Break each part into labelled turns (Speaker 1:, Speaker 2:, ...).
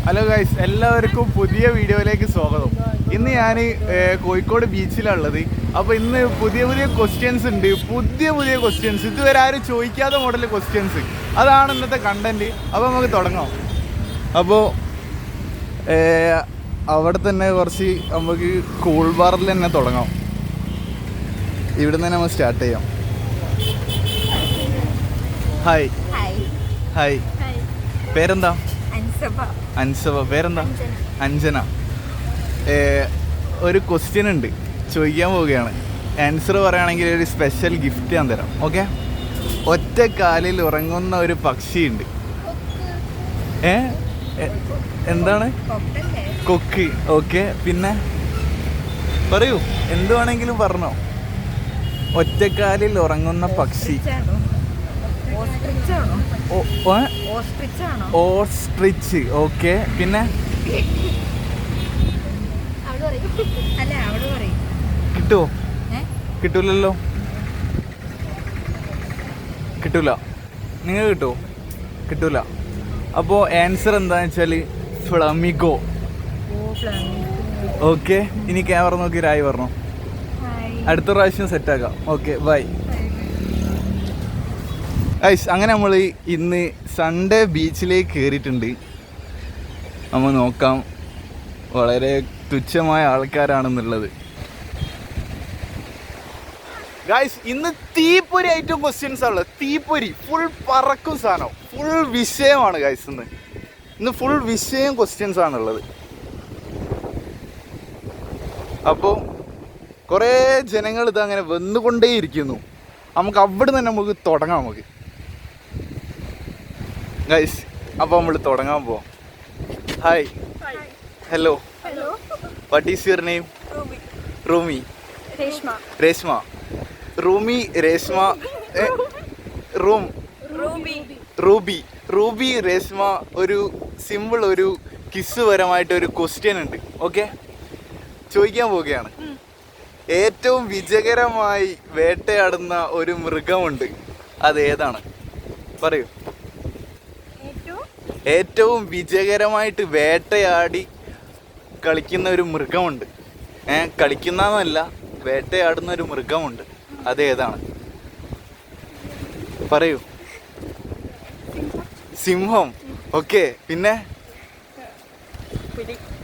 Speaker 1: Hello guys, എല്ലാവർക്കും പുതിയ വീഡിയോയിലേക്ക് സ്വാഗതം. ഇന്ന് ഞാൻ കോഴിക്കോട് ബീച്ചിലുള്ളത്. അപ്പോൾ ഇന്ന് പുതിയ പുതിയ ക്വസ്റ്റ്യൻസ് ഉണ്ട്, പുതിയ ക്വസ്റ്റ്യൻസ്, ഇതുവരെ ആരും ചോദിക്കാത്ത മോഡൽ ക്വസ്റ്റ്യൻസ്. അതാണ് ഇന്നത്തെ കണ്ടന്റ്. അപ്പോൾ നമുക്ക് തുടങ്ങാം. അപ്പോൾ അവിടെ തന്നെ കുറച്ച് നമുക്ക് കൂൾ ബാറിൽ തന്നെ തുടങ്ങാം. ഇവിടെ നിന്ന് നമുക്ക് സ്റ്റാർട്ട് ചെയ്യാം. ഹായ് ഹായ്, പേരെന്താ? അൻസബ. പേരെന്താ? അഞ്ജന. ഒരു ക്വസ്റ്റ്യൻ ഉണ്ട്, ചോദിക്കാൻ പോവുകയാണ്. ആൻസർ പറയുകയാണെങ്കിൽ ഒരു സ്പെഷ്യൽ ഗിഫ്റ്റ് ഞാൻ തരാം. ഓക്കെ? ഒറ്റ കാലിൽ ഉറങ്ങുന്ന ഒരു പക്ഷിയുണ്ട്. എന്താണ്? കൊക്ക്. ഓക്കെ, പിന്നെ പറയൂ, എന്ത് വേണമെങ്കിലും പറഞ്ഞോ. ഒറ്റക്കാലിൽ ഉറങ്ങുന്ന പക്ഷി. ഓസ്ട്രിച്ച്. ഓക്കെ, പിന്നെ കിട്ടുമോ? കിട്ടൂലല്ലോ. കിട്ടൂല. നിങ്ങൾ കിട്ടുമോ? കിട്ടൂല. അപ്പോൾ ആൻസർ എന്താണെന്ന് വെച്ചാൽ ഫ്ലമിഗോ. ഓക്കെ, ഇനി ക്യാമറ നോക്കി രായി പറഞ്ഞോ. അടുത്ത പ്രാവശ്യം സെറ്റാക്കാം. Okay, by. ഐസ്, അങ്ങനെ നമ്മൾ ഇന്ന് സൺഡേ ബീച്ചിലേക്ക് കയറിയിട്ടുണ്ട്. നമ്മൾ നോക്കാം വളരെ തുച്ഛമായ ആൾക്കാരാണെന്നുള്ളത്. ഗൈസ്, ഇന്ന് തീപ്പൊരി ഐറ്റം ക്വസ്റ്റ്യൻസ് ഉള്ളത്. തീപ്പൊരി ഫുൾ പറക്കും സാധനം, ഫുൾ വിഷയമാണ് ഗൈസ്. ഇന്ന് ഫുൾ വിഷയം ക്വസ്റ്റ്യൻസ് ആണുള്ളത്. അപ്പോൾ കുറേ ജനങ്ങൾ ഇതങ്ങനെ വന്നുകൊണ്ടേയിരിക്കുന്നു. നമുക്ക് അവിടെ നിന്ന് നമുക്ക് തുടങ്ങാം. നമുക്ക് ഗൈസ്, അപ്പോൾ നമ്മൾ തുടങ്ങാൻ പോവാം. Hi, hello, what is your name? Rumi. Reshma. Rumi, Reshma, Ruby, Reshma. ഒരു സിമ്പിൾ ഒരു കിസ് പരമായിട്ട് ഒരു ക്വസ്റ്റ്യൻ ഉണ്ട്. ഓക്കെ, ചോദിക്കാൻ പോവുകയാണ്. ഏറ്റവും വിജയകരമായി വേട്ടയാടുന്ന ഒരു മൃഗമുണ്ട്, അത് ഏതാണ്? പറയൂ. ഏറ്റവും വിജയകരമായിട്ട് വേട്ടയാടി കളിക്കുന്ന ഒരു മൃഗമുണ്ട്. കളിക്കുന്നതല്ല, വേട്ടയാടുന്ന ഒരു മൃഗമുണ്ട്, അത് ഏതാണ്? പറയൂ. സിംഹം. ഓക്കെ, പിന്നെ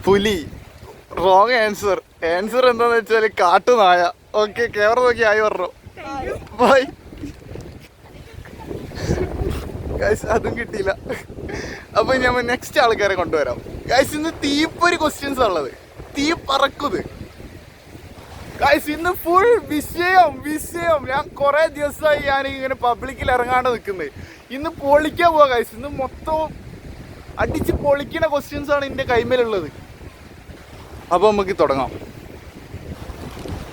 Speaker 1: പുലി. Wrong answer. ആൻസർ എന്താന്ന് വെച്ചാൽ കാട്ടുനായ. ഓക്കെ, ക്യാമറ നോക്കി ആയി പറഞ്ഞു. ബൈ ഗൈസ്, അതും കിട്ടിയില്ല. അപ്പൊ ഞാൻ നെക്സ്റ്റ് ആൾക്കാരെ കൊണ്ടുവരാം. ഗൈസ്, ഇന്ന് തീപ്പൊരി ക്വസ്റ്റ്യൻസ് ഉള്ളത്. തീ പറക്കുന്നത് ഗൈസ്. ഇന്ന് ഫുൾ വിഷയം. ഞാൻ കുറെ ദിവസമായി ഞാൻ ഇങ്ങനെ പബ്ലിക്കിൽ ഇറങ്ങാണ്ട് നിൽക്കുന്നത്. ഇന്ന് പൊളിക്കാൻ പോവാ ഗൈസ്. ഇന്ന് മൊത്തം അടിച്ച് പൊളിക്കുന്ന ക്വസ്റ്റ്യൻസ് ആണ് എൻ്റെ കൈമേലുള്ളത്. അപ്പൊ നമുക്ക് തുടങ്ങാം.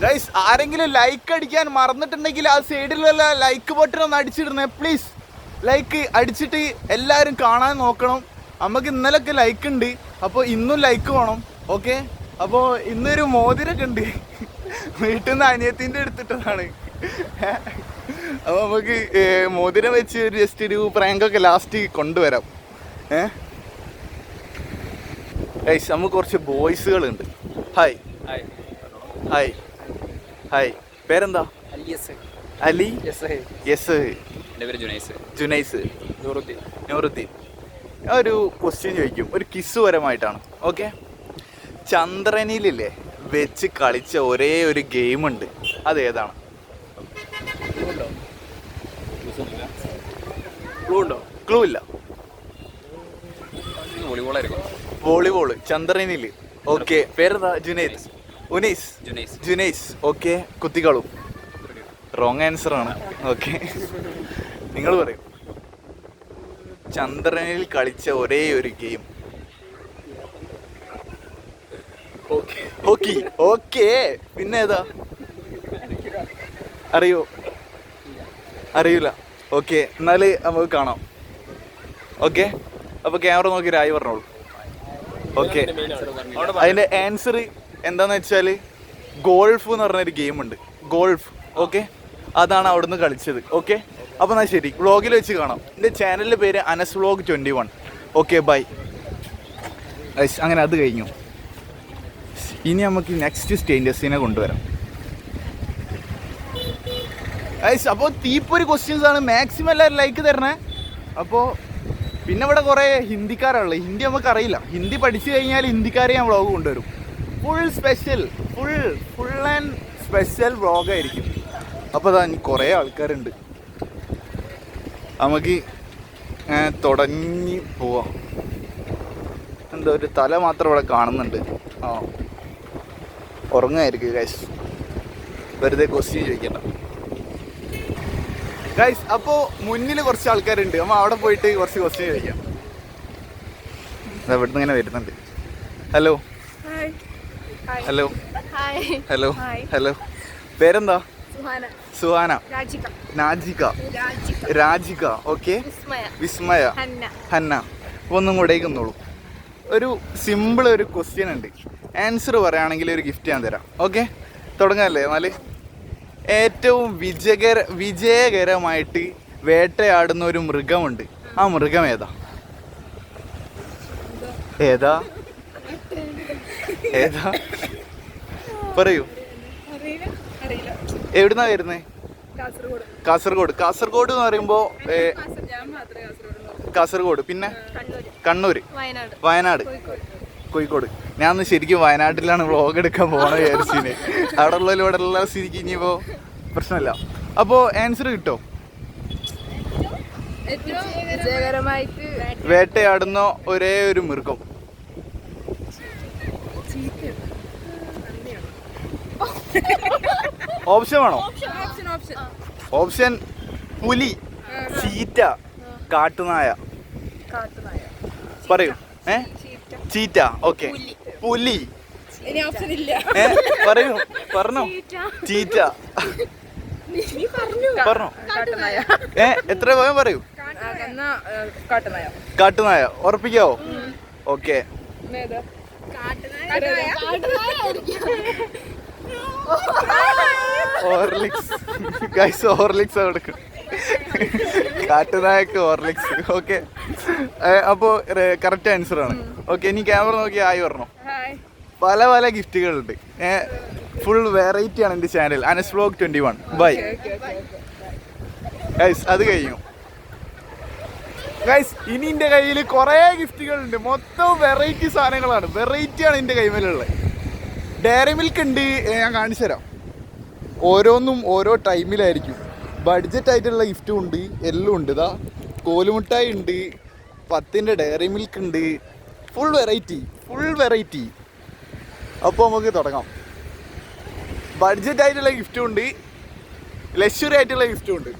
Speaker 1: ഗൈസ്, ആരെങ്കിലും ലൈക്ക് അടിക്കാൻ മറന്നിട്ടുണ്ടെങ്കിൽ ആ സൈഡിലുള്ള ലൈക്ക് ബട്ടൺ ഒന്ന് അടിച്ചിടുന്നേ പ്ലീസ്. ലൈക്ക് അടിച്ചിട്ട് എല്ലാവരും കാണാൻ നോക്കണം. നമുക്ക് ഇന്നലൊക്കെ ലൈക്ക് ഉണ്ട്, അപ്പോൾ ഇന്നും ലൈക്ക് വേണം. ഓക്കെ, അപ്പോൾ ഇന്നൊരു മോതിരൊക്കെ ഉണ്ട്, വീട്ടിൽ നിന്ന് അനിയത്തിൻ്റെ എടുത്തിട്ടതാണ്. അപ്പോൾ നമുക്ക് മോതിരം വെച്ച് ജസ്റ്റ് ഒരു പ്രാങ്കൊക്കെ ലാസ്റ്റ് കൊണ്ടുവരാം. ഗൈസ്, നമുക്ക് കുറച്ച് ബോയ്സുകളുണ്ട്. ഹായ് ഹായ് ഹായ്, പേരെന്താ? അലി. യെസ്.
Speaker 2: എൻ്റെ പേര്
Speaker 1: ജുനൈസ്. നൂറുദ്ദീൻ. ഒരു ക്വസ്റ്റ്യൻ ചോദിക്കും, ഒരു കിസ് പരമായിട്ടാണ്. ഓക്കെ, ചന്ദ്രനിലില്ലേ വെച്ച് കളിച്ച ഒരേ ഒരു ഗെയിമുണ്ട്, അത് ഏതാണ്? ക്ലൂ ഇല്ല. വോളിബോള്, ചന്ദ്രനില്. ഓക്കെ, പേരെന്താ? ജുനൈസ്. ഓക്കെ, കുത്തിക്കളും. റോങ് ആൻസർ ആണ്. ഓക്കെ, നിങ്ങൾ പറയും. ചന്ദ്രനിൽ കളിച്ച ഒരേ ഒരു ഗെയിം. ഓക്കെ, പിന്നെ ഏതാ? അറിയൂല. ഓക്കെ, എന്നാല് നമുക്ക് കാണാം. ഓക്കെ, അപ്പൊ ക്യാമറ നോക്കി രായി പറഞ്ഞോളൂ. ഓക്കെ, അതിന്റെ ആൻസർ എന്താന്ന് വെച്ചാൽ ഗോൾഫ് എന്ന് പറഞ്ഞൊരു ഗെയിമുണ്ട്. ഗോൾഫ്. ഓക്കെ, അതാണ് അവിടുന്ന് കളിച്ചത്. ഓക്കെ, അപ്പോൾ എന്നാൽ ശരി, വ്ളോഗിൽ വെച്ച് കാണാം. എൻ്റെ ചാനലിൻ്റെ പേര് അനസ് വ്ളോഗ് 21. Okay, by. അങ്ങനെ അത് കഴിഞ്ഞു. ഇനി നമുക്ക് നെക്സ്റ്റ് സ്റ്റേഞ്ചസിനെ കൊണ്ടുവരാം. അപ്പോൾ തീപ്പൊരു ക്വസ്റ്റ്യൻസ് ആണ്, മാക്സിമം എല്ലാവരും ലൈക്ക് തരണേ. അപ്പോൾ പിന്നെ ഇവിടെ കുറേ ഹിന്ദിക്കാരുള്ളത്, ഹിന്ദി നമുക്കറിയില്ല. ഹിന്ദി പഠിച്ചു കഴിഞ്ഞാൽ ഹിന്ദിക്കാരെ ഞാൻ വ്ളോഗ് കൊണ്ടുവരും. ഫുൾ ആൻഡ് സ്പെഷ്യൽ വ്ളോഗായിരിക്കും. അപ്പോൾ അതാ കുറേ ആൾക്കാരുണ്ട്, നമുക്ക് തുടങ്ങി പോവാം. എന്താ ഒരു തല മാത്രം ഇവിടെ കാണുന്നുണ്ട്. ഉറങ്ങായിരിക്കും ഗൈസ്, വെറുതെ ക്വസ്റ്റ്യൻ ചോദിക്കണ്ട ഗൈസ്. അപ്പോൾ മുന്നിൽ കുറച്ച് ആൾക്കാരുണ്ട്, നമ്മൾ അവിടെ പോയിട്ട് കുറച്ച് ക്വസ്റ്റ്യൻ ചോദിക്കാം. ഇവിടുന്ന് ഇങ്ങനെ വരുന്നുണ്ട്. ഹലോ ഹലോ ഹലോ ഹലോ, പേരെന്താ? സുഹാന, നാജിക, രാജിക, ഓക്കെ, വിസ്മയ, ഹന്ന. ഒന്നും കൂടേക്ക് വന്നോളൂ. ഒരു സിമ്പിൾ ഒരു ക്വസ്റ്റ്യൻ ഉണ്ട്, ആൻസർ പറയുകയാണെങ്കിൽ ഒരു ഗിഫ്റ്റ് ഞാൻ തരാം. ഓക്കെ, തുടങ്ങാമല്ലേ? എന്നാൽ ഏറ്റവും വിജയകരമായിട്ട് വേട്ടയാടുന്ന ഒരു മൃഗമുണ്ട്, ആ മൃഗം ഏതാ? ഏതാ ഏതാ പറയൂ. എവിടുന്നാ വരുന്നേ? കാസർഗോഡ് എന്ന് പറയുമ്പോ കാസർഗോഡ്, പിന്നെ കണ്ണൂര്, വയനാട്, കോഴിക്കോട്. ഞാൻ ഒന്ന് ശരിക്കും വയനാട്ടിലാണ് വ്ളോഗ് എടുക്കാൻ പോകണം വിചാരിച്ചിന്. അവിടെ ഉള്ളതിൽ ഇവിടെ ഉള്ള സ്ഥിതിക്ക് ഇനിയിപ്പോ പ്രശ്നമില്ല. അപ്പോൾ ആൻസർ കിട്ടോ? വേട്ടയാടുന്ന ഒരേ ഒരു മൃഗം. ഓപ്ഷൻ വേണോ? ഓപ്ഷൻ പുലി, ചീറ്റ, കാട്ടുനായ. പറയൂ. Cheetah, okay. പുലി, പറയൂ. പറഞ്ഞോ. ചീറ്റ പറഞ്ഞോ. എത്ര പോയാൽ പറയൂ. കാട്ടുനായ ഉറപ്പിക്കാവോ? ഓക്കെ. ഹോർലിക്സ് കൊടുക്കും കാട്ടുനായക്ക്, ഹോർലിക്സ്. ഓക്കെ, അപ്പോൾ കറക്റ്റ് ആൻസർ ആണ്. ഓക്കെ, ഇനി ക്യാമറ നോക്കി ആയി പറഞ്ഞോ. പല പല ഗിഫ്റ്റുകളുണ്ട്, ഫുൾ വെറൈറ്റി ആണ് എൻ്റെ channel Anas vlog 21. Bye guys. അത് കഴിഞ്ഞു ഗൈസ്. ഇനി എൻ്റെ കയ്യിൽ കുറേ ഗിഫ്റ്റുകളുണ്ട്, മൊത്തം വെറൈറ്റി സാധനങ്ങളാണ്, വെറൈറ്റിയാണ് എൻ്റെ കൈമേലുള്ളത്. ഡയറി മിൽക്ക് ഉണ്ട്, ഞാൻ കാണിച്ചു തരാം. ഓരോന്നും ഓരോ ടൈമിലായിരിക്കും. ബഡ്ജറ്റ് ആയിട്ടുള്ള ഗിഫ്റ്റും ഉണ്ട്, എല്ലാം ഉണ്ട്. ഇതാ കോലുമുട്ടായി ഉണ്ട്, 10ൻ്റെ ഡയറി മിൽക്ക് ഉണ്ട്, ഫുൾ വെറൈറ്റി. അപ്പോൾ നമുക്ക് തുടങ്ങാം. ബഡ്ജറ്റ് ആയിട്ടുള്ള ഗിഫ്റ്റും ഉണ്ട്, ലക്ഷറി ആയിട്ടുള്ള ഗിഫ്റ്റും ഉണ്ട്.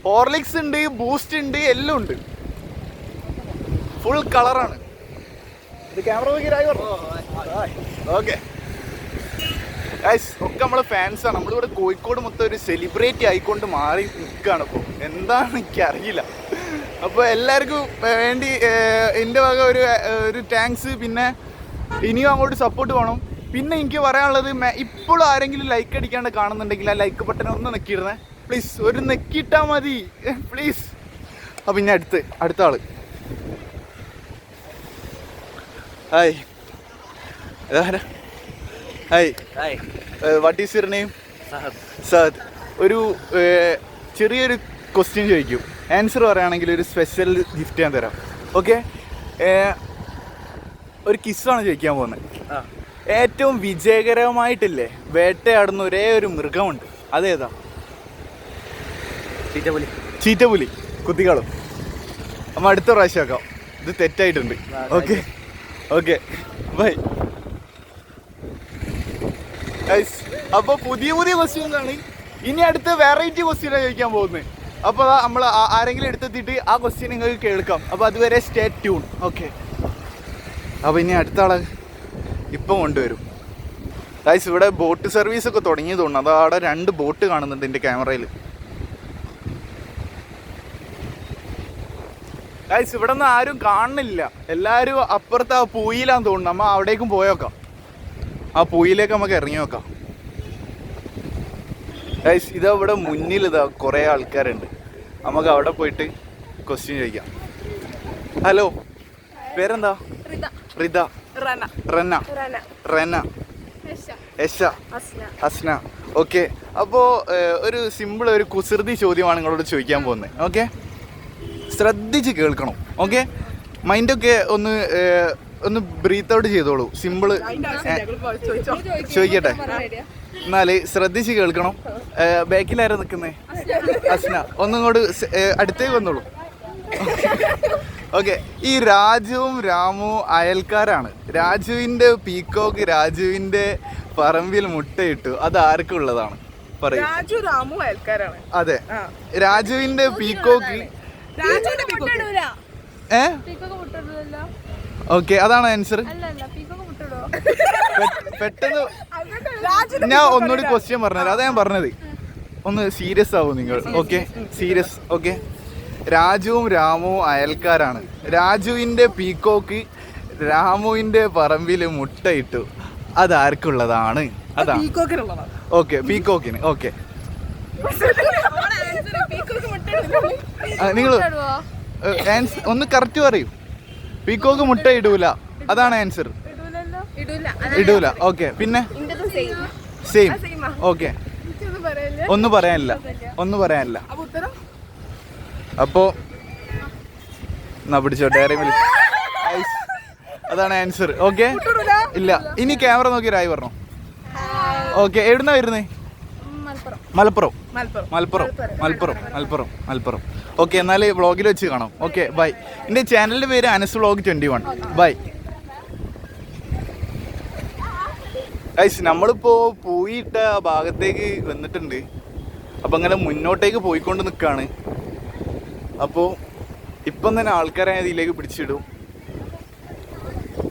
Speaker 1: ഹോർലിക്സ് ഉണ്ട്, ബൂസ്റ്റ് ഉണ്ട്, എല്ലാം ഉണ്ട്. ഫുൾ കളറാണ്. ഇത് ക്യാമറ നോക്കിയായി പറഞ്ഞു. ഓക്കെ ഗൈസ്, ഒക്കെ നമ്മളെ ഫാൻസാണ്. നമ്മളിവിടെ കോഴിക്കോട് മൊത്തം ഒരു സെലിബ്രേറ്റ് ആയിക്കൊണ്ട് മാറി നിൽക്കുകയാണ്. ഇപ്പോൾ എന്താണ് എനിക്കറിയില്ല. അപ്പോൾ എല്ലാവർക്കും വേണ്ടി എൻ്റെ വക ഒരു താങ്ക്സ്. പിന്നെ ഇനിയും അങ്ങോട്ട് സപ്പോർട്ട് വേണം. പിന്നെ എനിക്ക് പറയാനുള്ളത്, ഇപ്പോഴും ആരെങ്കിലും ലൈക്ക് അടിക്കാണ്ട് കാണുന്നുണ്ടെങ്കിൽ ആ ലൈക്ക് ബട്ടൺ ഒന്ന് നെക്കിയിടണേ പ്ലീസ്. ഒരു നെക്കിയിട്ടാൽ മതി പ്ലീസ്. അപ്പം പിന്നെ അടുത്ത ആള്. Hi, hi, what is your name? Sahad. ഒരു ചെറിയൊരു ക്വസ്റ്റ്യൻ ചോദിക്കും, ആൻസർ പറയുകയാണെങ്കിൽ ഒരു സ്പെഷ്യൽ ഗിഫ്റ്റ് ഞാൻ തരാം. ഓക്കെ, ഒരു കിസ്സാണ് ചോദിക്കാൻ പോകുന്നത്. ഏറ്റവും വിജയകരമായിട്ടില്ലേ വേട്ടയാടുന്ന ഒരേ ഒരു മൃഗമുണ്ട്, അതേതാ? ചീറ്റപ്പുലി. കുത്തിക്കാളും. നമ്മൾ അടുത്ത പ്രാവശ്യം ആക്കാം, ഇത് തെറ്റായിട്ടുണ്ട്. Okay bye. അപ്പോൾ പുതിയ ക്വസ്റ്റ്യൻസ് ആണ്. ഇനി അടുത്ത വെറൈറ്റി ക്വസ്റ്റ്യനാണ് ചോദിക്കാൻ പോകുന്നത്. അപ്പോൾ നമ്മൾ ആരെങ്കിലും എടുത്തെത്തിയിട്ട് ആ ക്വസ്റ്റ്യൻ നിങ്ങൾക്ക് കേൾക്കാം. അപ്പോൾ അതുവരെ സ്റ്റേ ട്യൂൺ. ഓക്കെ, അപ്പോൾ ഇനി അടുത്ത ആളെ ഇപ്പം കൊണ്ടുവരും. ഗൈസ്, ഇവിടെ ബോട്ട് സർവീസൊക്കെ തുടങ്ങി തോന്നുന്നു. അത് അവിടെ 2 ബോട്ട് കാണുന്നുണ്ട് എൻ്റെ ക്യാമറയിൽ. ഗൈസ്, ഇവിടെ നിന്ന് ആരും കാണുന്നില്ല, എല്ലാവരും അപ്പുറത്ത് ആ പൂയിലാന്ന് തോന്നുന്നു. നമ്മൾ അവിടേക്കും പോയേക്കാം, ആ പൂയിലേക്ക് നമുക്ക് ഇറങ്ങി നോക്കാം. ഗൈസ്, ഇതാ ഇവിടെ മുന്നിൽ ഇതാ കുറേ ആൾക്കാരുണ്ട്. നമുക്ക് അവിടെ പോയിട്ട് ക്വസ്റ്റ്യൻ ചോദിക്കാം. ഹലോ, പേരെന്താ? റിത. റെന, റെന, യശ, ഹസ്ന. ഓക്കെ, അപ്പോൾ ഒരു സിമ്പിൾ ഒരു കുസൃതി ചോദ്യമാണ് നിങ്ങളോട് ചോദിക്കാൻ പോകുന്നത്. ഓക്കെ, ശ്രദ്ധിച്ച് കേൾക്കണം. ഓക്കെ, മൈൻഡൊക്കെ ഒന്ന് ബ്രീത്ത് ഔട്ട് ചെയ്തോളൂ. സിമ്പിള് ചോദിക്കട്ടെ, എന്നാല് ശ്രദ്ധിച്ച് കേൾക്കണം. ബാക്കിലാരാ നിൽക്കുന്നത്? ഹസ്ന. ഒന്നിങ്ങോട്ട് അടുത്തേക്ക് വന്നോളൂ. ഓക്കെ, ഈ രാജുവും രാമുവും അയൽക്കാരാണ്. രാജുവിന്റെ പീക്കോക്ക് രാജുവിന്റെ പറമ്പിൽ മുട്ടയിട്ടു. അത് ആർക്കുള്ളതാണ്? പറയൂ.
Speaker 2: രാജു രാമു അയൽക്കാരാണ്.
Speaker 1: അതെ, രാജുവിന്റെ പീക്കോക്ക്. ഓക്കെ, അതാണ് ആൻസർ. പെട്ടെന്ന് ഞാൻ ഒന്നുകൂടി ക്വസ്റ്റ്യൻ പറഞ്ഞത്. അതാ ഞാൻ പറഞ്ഞത്. ഒന്ന് സീരിയസ് ആവും നിങ്ങൾ. Okay, serious. ഓക്കെ, രാജുവും രാമുവും അയൽക്കാരാണ്. രാജുവിന്റെ പീക്കോക്ക് രാമുവിന്റെ പറമ്പിൽ മുട്ടയിട്ടു. അതാർക്കുള്ളതാണ്? അതാണ്. ഓക്കെ, പീക്കോക്കിന്. ഓക്കെ, നിങ്ങൾ ഒന്ന് കറക്റ്റ് പറയൂ. പീക്കോക്ക് മുട്ട ഇടൂല, അതാണ് ആൻസർ. ഇടൂല. ഓക്കെ, പിന്നെ സെയിം. ഓക്കെ, ഒന്നും പറയാനില്ല. അപ്പോ എന്നാ പിടിച്ചോ, ഡയറി മിൽക്ക്. അതാണ് ആൻസർ. ഓക്കെ, ഇല്ല. ഇനി ക്യാമറ നോക്കി രായി പറഞ്ഞു. ഓക്കെ, എവിടുന്നാ വരുന്നേ? മലപ്പുറം. ഓക്കെ, എന്നാല് വ്ളോഗിൽ വെച്ച് കാണാം. Okay, bye. എൻ്റെ ചാനലിന്റെ പേര് അനസ് വ്ളോഗ് 21. Bye guys. നമ്മളിപ്പോ പോയിട്ട ഭാഗത്തേക്ക് വന്നിട്ടുണ്ട്. അപ്പൊ അങ്ങനെ മുന്നോട്ടേക്ക് പോയിക്കൊണ്ട് നിൽക്കാണ്. അപ്പോൾ ഇപ്പം തന്നെ ആൾക്കാരെ ഇതിലേക്ക് പിടിച്ചിടും.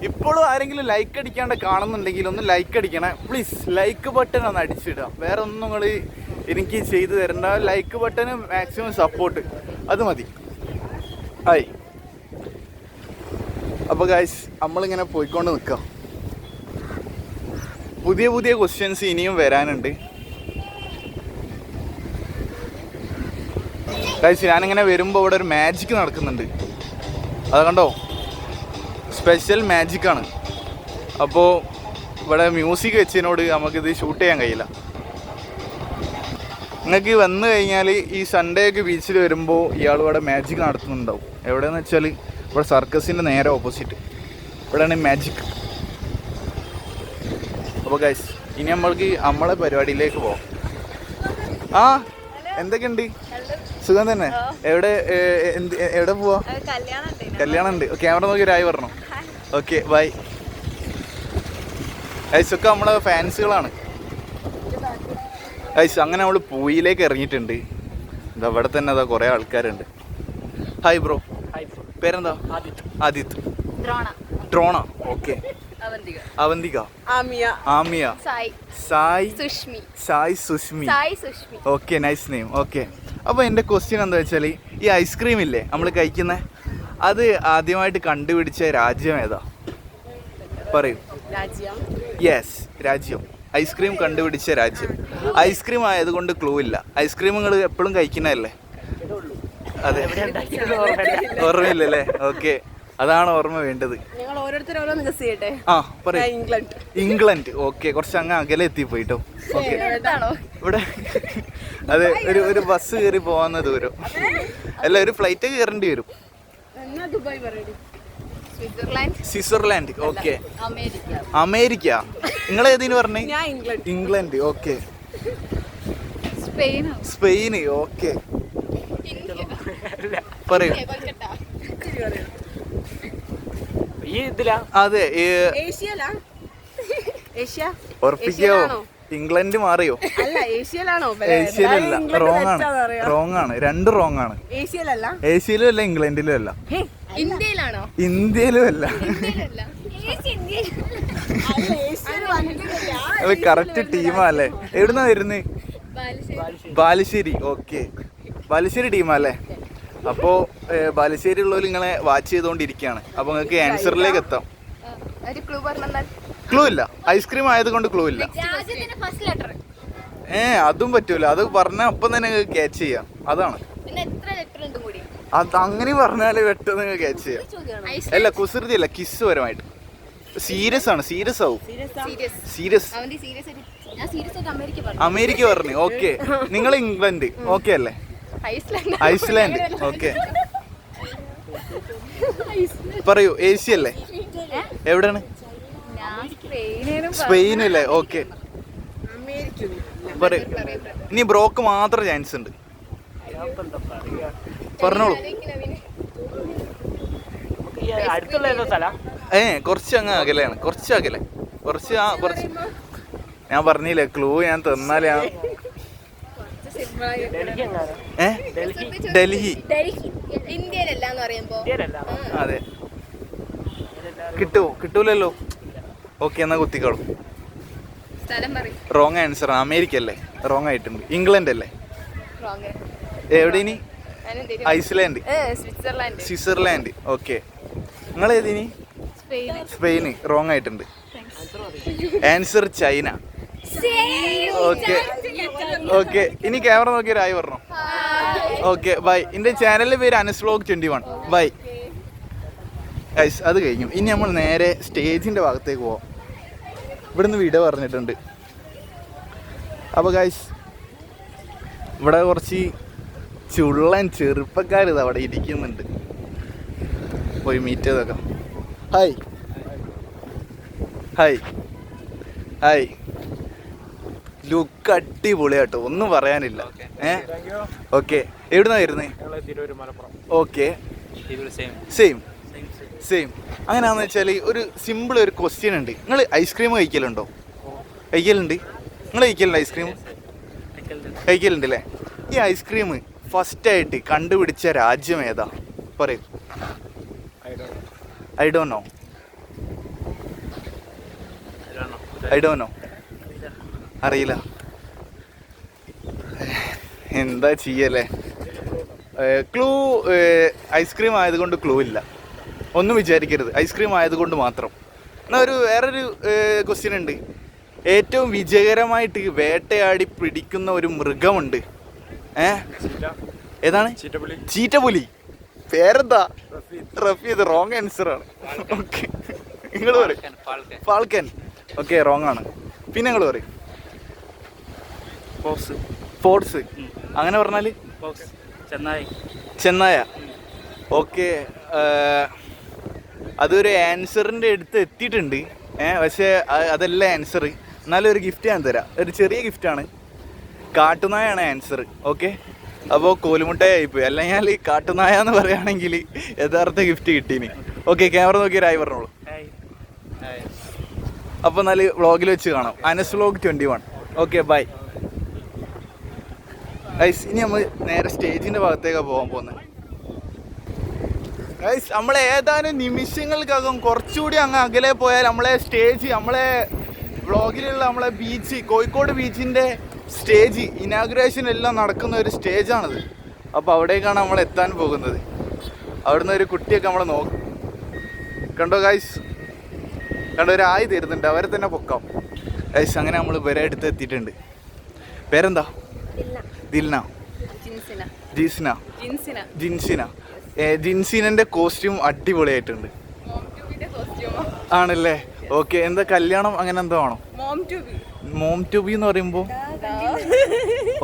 Speaker 1: ഇപ്പോഴും ആരെങ്കിലും ലൈക്ക് അടിക്കാണ്ട് കാണുന്നുണ്ടെങ്കിൽ ഒന്ന് ലൈക്ക് അടിക്കണേ പ്ലീസ്. ലൈക്ക് ബട്ടൺ ഒന്ന് അടിച്ചിടുക. വേറെ ഒന്നും നിങ്ങൾ എനിക്ക് ചെയ്തു തരണ്ട. ലൈക്ക് ബട്ടന് മാക്സിമം സപ്പോർട്ട്, അത് മതി. ഹായ്. അപ്പോൾ ഗൈസ്, നമ്മളിങ്ങനെ പോയിക്കൊണ്ട് നിൽക്കാം. പുതിയ ക്വസ്റ്റ്യൻസ് ഇനിയും വരാനുണ്ട്. ഗൈസ്, ഞാനിങ്ങനെ വരുമ്പോൾ ഇവിടെ ഒരു മാജിക് നടക്കുന്നുണ്ട്. അത് കണ്ടോ? സ്പെഷ്യൽ മാജിക്കാണ്. അപ്പോൾ ഇവിടെ മ്യൂസിക് വെച്ചതിനോട് നമുക്കിത് ഷൂട്ട് ചെയ്യാൻ കഴിയില്ല. നിങ്ങൾക്ക് വന്നു കഴിഞ്ഞാൽ ഈ സൺഡേ ഒക്കെ ബീച്ചിൽ വരുമ്പോൾ ഇയാൾ ഇവിടെ മാജിക് നടത്തുന്നുണ്ടാവും. എവിടെയെന്ന് വെച്ചാൽ ഇവിടെ സർക്കസിൻ്റെ നേരെ ഓപ്പോസിറ്റ് ഇവിടെയാണ് മാജിക്. അപ്പോൾ ഗൈസ്, ഇനി നമ്മൾക്ക് നമ്മളെ പരിപാടിയിലേക്ക് പോവാം. എന്തൊക്കെയുണ്ട്? സുഖം തന്നെ. എവിടെ പോവാ? കല്യാണം ഉണ്ട്. ക്യാമറ നോക്കി രായി പറഞ്ഞു. Okay, by. ഐസൊക്കെ നമ്മളെ ഫാൻസുകളാണ്. ഐസ്, അങ്ങനെ നമ്മൾ പൂയിലേക്ക് ഇറങ്ങിയിട്ടുണ്ട്. എന്താ ഇവിടെ തന്നെ അതാ കുറേ ആൾക്കാരുണ്ട്. Hi bro. പേരെന്താ? Adith. Drona. Okay. Avanthika. Aamiya. Sai Sushmi. Okay, nice name. Okay, അപ്പോൾ എൻ്റെ ക്വസ്റ്റ്യൻ എന്താ വെച്ചാൽ, ഈ ഐസ്ക്രീം ഇല്ലേ നമ്മൾ കഴിക്കുന്നത്, അത് ആദ്യമായിട്ട് കണ്ടുപിടിച്ച രാജ്യം ഏതാ? പറയൂ. യെസ്, രാജ്യം. ഐസ്ക്രീം കണ്ടുപിടിച്ച രാജ്യം. ഐസ്ക്രീം ആയതുകൊണ്ട് ക്ലൂ ഇല്ല. ഐസ്ക്രീം നിങ്ങൾ എപ്പോഴും കഴിക്കുന്നതല്ലേ? അതെ, ഓർമ്മയില്ലല്ലേ? ഓക്കെ, അതാണ് ഓർമ്മ വേണ്ടത്. ഇംഗ്ലണ്ട്. ഓക്കെ, കുറച്ച് അങ്ങ് അകലെ എത്തിപ്പോയിട്ടോ. ഓക്കെ, ഇവിടെ അതെ, ഒരു ബസ് കയറി പോവാന്ന ദൂരം. അല്ല, ഒരു ഫ്ലൈറ്റ് കയറേണ്ടി വരും. സ്വിറ്റ്സർലാൻഡ്. Okay, America. നിങ്ങൾ ഏതിന് പറഞ്ഞേ? ഇംഗ്ലണ്ട്. Okay, Spain. ഓക്കെ, പറയൂ. അതെ, ഉറപ്പിക്കോ? ഇംഗ്ലണ്ട് മാറിയോ? ഏഷ്യയിലല്ല. റോങ് ആണ്. രണ്ട് റോങ് ആണ്. ഏഷ്യയിലും അല്ല, ഇംഗ്ലണ്ടിലും അല്ല, ഇന്ത്യയിലും അല്ല. കറക്റ്റ് ടീമാ അല്ലേ? എവിടുന്നാ വരുന്നത്? ബാലുശ്ശേരി. ഓക്കെ, ബാലുശ്ശേരി ടീമാ അല്ലേ? അപ്പോൾ ബാലുശ്ശേരി ഉള്ളവർ നിങ്ങളെ വാച്ച് ചെയ്തുകൊണ്ടിരിക്കുകയാണ്. അപ്പോൾ നിങ്ങൾക്ക് ആൻസറിലേക്ക് എത്താം. ക്ലൂ ഇല്ല. ഐസ്ക്രീം ആയതുകൊണ്ട് ക്ലൂ ഇല്ല. അതും പറ്റൂല. അത് പറഞ്ഞാൽ അപ്പം തന്നെ ക്യാച്ച് ചെയ്യാം. അതാണ്. അത് അങ്ങനെ പറഞ്ഞാല് പെട്ടെന്ന് ക്യാച്ച് ചെയ്യാം. അല്ല, കുസൃതി അല്ല, കിസ് പരമായിട്ട്. സീരിയസ് ആണ്, സീരിയസ് ആവും. സീരിയസ് അമേരിക്ക പറഞ്ഞു. ഓക്കെ, നിങ്ങൾ ഇംഗ്ലണ്ട് ഓക്കെ അല്ലേ? Iceland okay. പറയൂ, ഏഷ്യ അല്ലേ? എവിടെയാണ്? സ്പെയിനല്ലേ? ഓക്കെ പറയൂ. ഇനി ബ്രോക്ക് മാത്രം ചാൻസ് ഉണ്ട്, പറഞ്ഞോളൂ. കുറച്ച് അങ്ങ് അകലെയാണ്, കുറച്ച് അകലെ, കുറച്ച് ഞാൻ പറഞ്ഞില്ലേ ക്ലൂ ഞാൻ തന്നാലേ. ഡൽഹി. അതെ, കിട്ടൂലല്ലോ. ഓക്കെ, എന്നാ കുത്തിക്കോളൂ. Wrong answer. അമേരിക്ക അല്ലേ? റോങ് ആയിട്ടുണ്ട്. ഇംഗ്ലണ്ട് അല്ലേ? എവിടെ ഇനി? Iceland, Switzerland. ഓക്കെ, നിങ്ങൾ ഏതിനി? സ്പെയിന്. റോങ് ആയിട്ടുണ്ട്. Answer China. ഓക്കെ ഓക്കെ, ഇനി ക്യാമറ നോക്കി ആയി പറഞ്ഞോ. Okay bye. എൻ്റെ ചാനലിൻ്റെ പേര് അനസ്ലോഗ് 21. Bye guys. അത് കഴിഞ്ഞു. ഇനി നമ്മൾ നേരെ സ്റ്റേജിൻ്റെ ഭാഗത്തേക്ക് പോവാം. ഇവിടുന്ന് വീഡിയോ പറഞ്ഞിട്ടുണ്ട്. അപ്പോൾ ഗൈസ്, ഇവിടെ കുറച്ച് ചുള്ളൻ ചെറുപ്പക്കാർ ഇത് അവിടെ ഇരിക്കുന്നുണ്ട്. പോയി മീറ്റ് ചെയ്തേക്കാം. Hi hi hi. ലുക്ക് അടിപൊളിയാട്ടോ, ഒന്നും പറയാനില്ല. ഓക്കെ, എവിടുന്നാ വരുന്നത്? Okay, same. അങ്ങനെയാണെന്ന് വെച്ചാൽ ഒരു സിമ്പിൾ ഒരു ക്വസ്റ്റ്യൻ ഉണ്ട്. നിങ്ങൾ ഐസ്ക്രീം കഴിക്കലുണ്ടോ? കഴിക്കലുണ്ട്. നിങ്ങൾ കഴിക്കലുണ്ട് ഐസ്ക്രീം? കഴിക്കലുണ്ട് അല്ലേ? ഈ ഐസ്ക്രീം ഫസ്റ്റായിട്ട് കണ്ടുപിടിച്ച രാജ്യം ഏതാ? പറയൂ. I don't know. അറിയില്ല. എന്താ ചെയ്യല്ലേ? ക്ലൂ ഐസ്ക്രീം ആയതുകൊണ്ട് ക്ലൂ ഇല്ല, ഒന്നും വിചാരിക്കരുത്. ഐസ്ക്രീം ആയതുകൊണ്ട് മാത്രം. എന്നാൽ വേറൊരു ക്വസ്റ്റ്യൻ ഉണ്ട്. ഏറ്റവും വിജയകരമായിട്ട് വേട്ടയാടി പിടിക്കുന്ന ഒരു മൃഗമുണ്ട്. ഏതാണ്? ചീറ്റപ്പുലി. പേരെന്താ? റഫീദ്. റോങ് ആൻസർ ആണ്. ഓക്കെ, നിങ്ങൾ പറയും. ഫാൽക്കൻ. ഓക്കെ, റോങ് ആണ്. പിന്നെ നിങ്ങൾ പറയും. ഫോർട്സ്. അങ്ങനെ പറഞ്ഞാൽ ചെന്നായ. ഓക്കെ, അതൊരു ആൻസറിൻ്റെ അടുത്ത് എത്തിയിട്ടുണ്ട്. പക്ഷേ അതല്ല ആൻസർ. എന്നാലും ഒരു ഗിഫ്റ്റ് ഞാൻ തരാം. ഒരു ചെറിയ ഗിഫ്റ്റാണ്. കാട്ടുനായാണ് ആൻസർ. ഓക്കെ, അപ്പോൾ കോലുമുട്ടയായിപ്പോയി. അല്ലെങ്കിൽ കാട്ടുനായ എന്ന് പറയുകയാണെങ്കിൽ യഥാർത്ഥ ഗിഫ്റ്റ് കിട്ടീനി. ഓക്കെ, ക്യാമറ നോക്കി ആയി പറഞ്ഞോളൂ. അപ്പോൾ എന്നാൽ വ്ളോഗിൽ വെച്ച് കാണാം. അനസ്ലോഗ് 21. Okay bye guys. ഇനി നമ്മൾ നേരെ സ്റ്റേജിൻ്റെ ഭാഗത്തേക്കാണ് പോകാൻ പോകുന്നത്. ഗൈസ്, നമ്മളെ ഏതാനും നിമിഷങ്ങൾക്കകം കുറച്ചുകൂടി അങ്ങ് അകലെ പോയാൽ നമ്മളെ സ്റ്റേജ്, നമ്മളെ വ്ളോഗിലുള്ള നമ്മളെ ബീച്ച്, കോഴിക്കോട് ബീച്ചിൻ്റെ സ്റ്റേജ് ഇനാഗുറേഷൻ എല്ലാം നടക്കുന്ന ഒരു സ്റ്റേജാണിത്. അപ്പോൾ അവിടേക്കാണ് നമ്മൾ എത്താൻ പോകുന്നത്. അവിടുന്ന് ഒരു കുട്ടിയൊക്കെ നമ്മളെ നോക്കും. കണ്ടോ ഗൈസ്? കണ്ടോ? ഒരു ആയി തരുന്നുണ്ട്. അവരെ തന്നെ പൊക്കാം ഗൈസ്. അങ്ങനെ നമ്മൾ ഇവരെ അടുത്ത് എത്തിയിട്ടുണ്ട്. പേരെന്താ? ദിൽന. ജിൻസിന. ജിൻസിനൻ്റെ കോസ്റ്റ്യൂം അടിപൊളിയായിട്ടുണ്ട്. ആണല്ലേ? ഓക്കെ, എന്താ കല്യാണം അങ്ങനെ എന്തോ ആണോ? മോം ടു ബി എന്ന് പറയുമ്പോൾ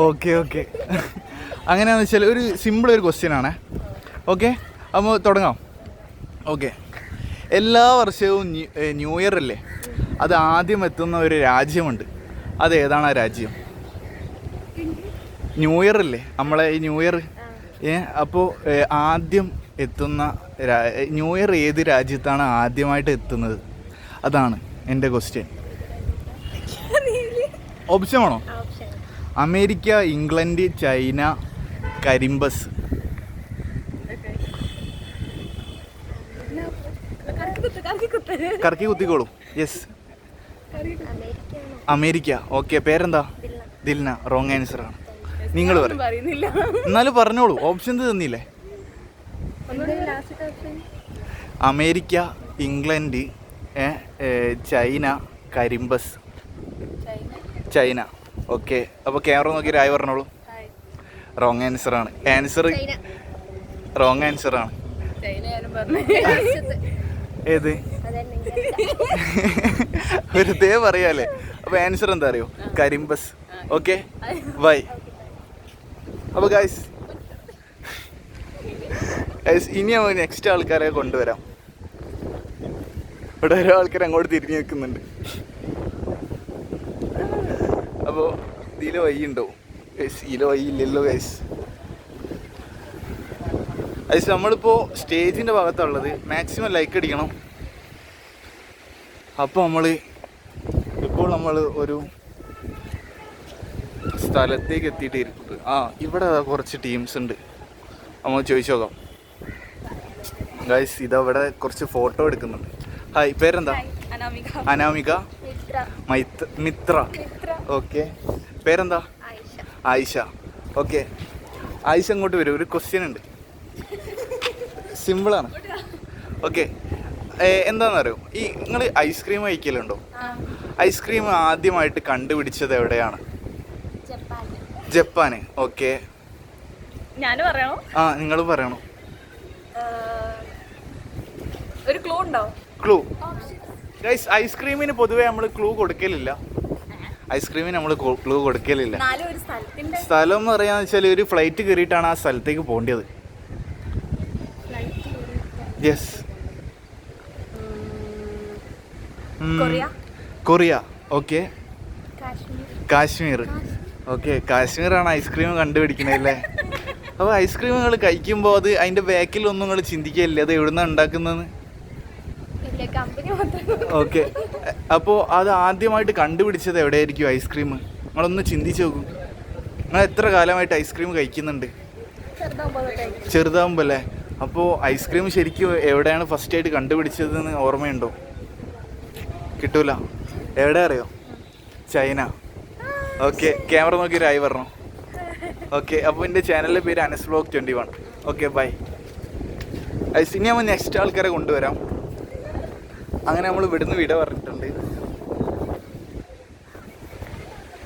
Speaker 1: ഓക്കെ അങ്ങനെയാണെന്ന് വെച്ചാൽ ഒരു സിമ്പിൾ ഒരു ക്വസ്റ്റ്യൻ ആണ്. ഓക്കെ, അപ്പോൾ തുടങ്ങാം. ഓക്കെ, എല്ലാ വർഷവും ന്യൂ ഇയർ അല്ലേ, അത് ആദ്യം എത്തുന്ന ഒരു രാജ്യമുണ്ട്. അത് ഏതാണ് ആ രാജ്യം? ന്യൂ ഇയർ അല്ലേ നമ്മളെ ഈ ന്യൂ ഇയർ. അപ്പോൾ ആദ്യം എത്തുന്ന ന്യൂ ഇയർ ഏത് രാജ്യത്താണ് ആദ്യമായിട്ട് എത്തുന്നത്? അതാണ് എൻ്റെ ക്വസ്റ്റ്യൻ. ഓപ്ഷൻ ആണോ? അമേരിക്ക, ഇംഗ്ലണ്ട്, ചൈന, കരിമ്പസ്. കറക്കി കുത്തിക്കോളൂ. Yes, America. ഓക്കെ, പേരെന്താ? ദിൽന. റോങ് ആൻസർ ആണ്. നിങ്ങൾ പറയും. എന്നാലും പറഞ്ഞോളൂ, ഓപ്ഷൻ തന്നില്ലേ? അമേരിക്ക, ഇംഗ്ലണ്ട്, ചൈന, കരിമ്പസ്. ചൈന. ഓക്കെ, അപ്പോൾ ക്യാമറ നോക്കി ആയി പറഞ്ഞോളൂ. റോങ് ആൻസർ ആണ്. റോങ് ആൻസർ ആണ്. ഏത് വെറുതെ പറയാല്ലേ. അപ്പോൾ ആൻസർ എന്താ അറിയോ? കരിമ്പസ്. Okay bye. അപ്പോൾ ഗൈസ് ഇനി നമ്മൾ നെക്സ്റ്റ് ആൾക്കാരെ കൊണ്ടുവരാം. ഇവിടെ ഓരോ ആൾക്കാർ അങ്ങോട്ട് തിരിഞ്ഞു നിൽക്കുന്നുണ്ട്. അപ്പോൾ ഇതിൽ വഴി ഉണ്ടോ ഗൈസ്? ഇതിൽ വഴി ഇല്ലല്ലോ ഗൈസ്. ഗൈസ് നമ്മളിപ്പോൾ സ്റ്റേജിൻ്റെ ഭാഗത്തുള്ളത്. മാക്സിമം ലൈക്ക് അടിക്കണം. അപ്പോൾ ഇപ്പോൾ നമ്മൾ ഒരു സ്ഥലത്തേക്ക് എത്തിയിട്ട് ഇരിക്കുന്നത്. ഇവിടെ കുറച്ച് ടീംസ് ഉണ്ട്. നമ്മൾ ചോദിച്ചു നോക്കാം. ഗൈസ് ഇതവിടെ കുറച്ച് ഫോട്ടോ എടുക്കുന്നുണ്ട്. ഹായ്, പേരെന്താ? അനാമിക. മിത്ര. ഓക്കെ, പേരെന്താ? ആയിഷ. ഓക്കെ, ആയിഷ അങ്ങോട്ട് വരും. ഒരു ക്വസ്റ്റ്യൻ ഉണ്ട്, സിമ്പിളാണ്. ഓക്കെ, എന്താണെന്നറിയോ? ഈ നിങ്ങൾ ഐസ്ക്രീം കഴിക്കലുണ്ടോ? ഐസ്ക്രീം ആദ്യമായിട്ട് കണ്ടുപിടിച്ചത് എവിടെയാണ്? ജപ്പാന്. ഓക്കെ, നിങ്ങൾ പറയണോ? ക്ലൂ. ഗൈസ് ഐസ്ക്രീമിന് പൊതുവേ നമ്മൾ ക്ലൂ കൊടുക്കലില്ല. സ്ഥലം എന്ന് പറയാന്ന് വെച്ചാൽ ഒരു ഫ്ലൈറ്റ് കയറിയിട്ടാണ് ആ സ്ഥലത്തേക്ക് പോകേണ്ടത്. Yes, Korea. Okay, Kashmir. Okay, കാശ്മീറാണ് ഐസ്ക്രീം കണ്ടുപിടിക്കണല്ലേ. അപ്പോൾ ഐസ്ക്രീമുകൾ കഴിക്കുമ്പോൾ അത് അതിൻ്റെ ബാക്കിലൊന്നും നിങ്ങൾ ചിന്തിക്കില്ല അത് എവിടുന്നാണ് ഉണ്ടാക്കുന്നതെന്ന്. ഓക്കെ, അപ്പോൾ അത് ആദ്യമായിട്ട് കണ്ടുപിടിച്ചത് എവിടെയായിരിക്കും ഐസ്ക്രീം? നിങ്ങളൊന്ന് ചിന്തിച്ച് നോക്കൂ. നിങ്ങൾ എത്ര കാലമായിട്ട് ഐസ്ക്രീം കഴിക്കുന്നുണ്ട്? ചെറുതാകുമ്പോൾ അല്ലേ? അപ്പോൾ ഐസ്ക്രീം ശരിക്കും എവിടെയാണ് ഫസ്റ്റായിട്ട് കണ്ടുപിടിച്ചതെന്ന് ഓർമ്മയുണ്ടോ? കിട്ടൂല. എവിടെ അറിയോ? ചൈന. ഓക്കെ, ക്യാമറ നോക്കി ഒരു ആയി പറഞ്ഞു. ഓക്കെ, അപ്പോൾ എൻ്റെ ചാനലിൻ്റെ പേര് അനസ് വ്ലോഗ് 21. Okay bye. ഇനി നമ്മൾ നെക്സ്റ്റ് ആൾക്കാരെ കൊണ്ടുവരാം. അങ്ങനെ നമ്മൾ ഇവിടുന്ന് വിട പറഞ്ഞിട്ടുണ്ട്